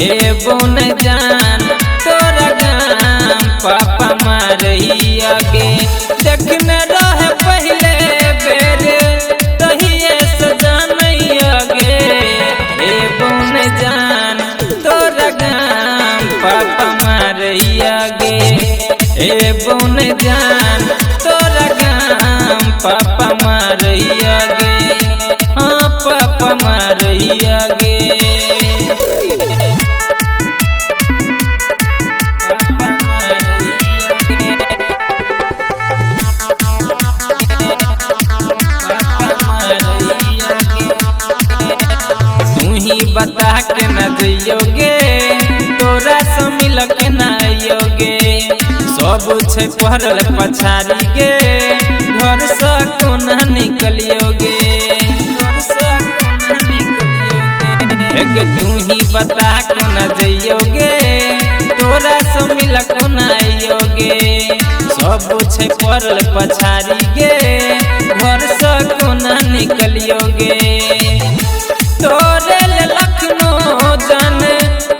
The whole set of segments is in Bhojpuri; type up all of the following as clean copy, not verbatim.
ए बोन जान तोरा गाम पापा मारैया गे देखने रहे पहले बेर तहिए सजानैया गे ए बोन जान तोरा गाम पापा मारैया गे ए बोन जान तोरा गाम पापा मारैया गे हाँ पापा मारैया गे बता के न दियोगे तोरा से मिल के न आयोगे सब छै पढ़ल पछारी गे घर से कोना निकलियोगे तू ही बता के न दियोगे तोरा से मिल के न आयोगे सब छै पढ़ल पछारी गे घर से कोना निकलियोगे तोरे लखनऊ जान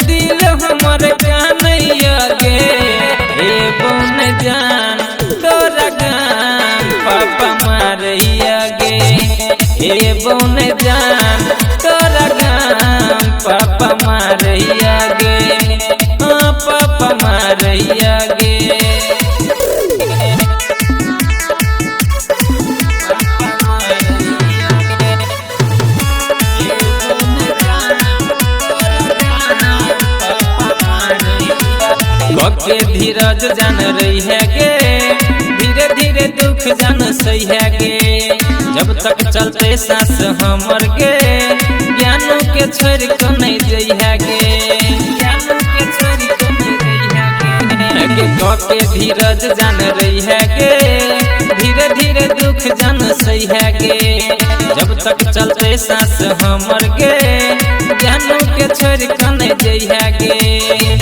दिल हमर कानैया गे ए बोन जान तोरा गाम पापा मारैया गे ए बोन जान तोरा गाम पापा मारैया गे हाँ पापा मारैया गे के धीरज जान रही है गे धीरे धीरे दुख जान सही है गे जब तक चलते सांस हमर गे ज्ञानों के छोड़ को नहीं जई है गे ज्ञानों के छोड़ को नहीं जई है गे के धीरज जान रही है गे धीरे धीरे दुख जान सही है गे जब तक चलते सांस हमर गे ज्ञानों के छोड़ को नहीं जई है गे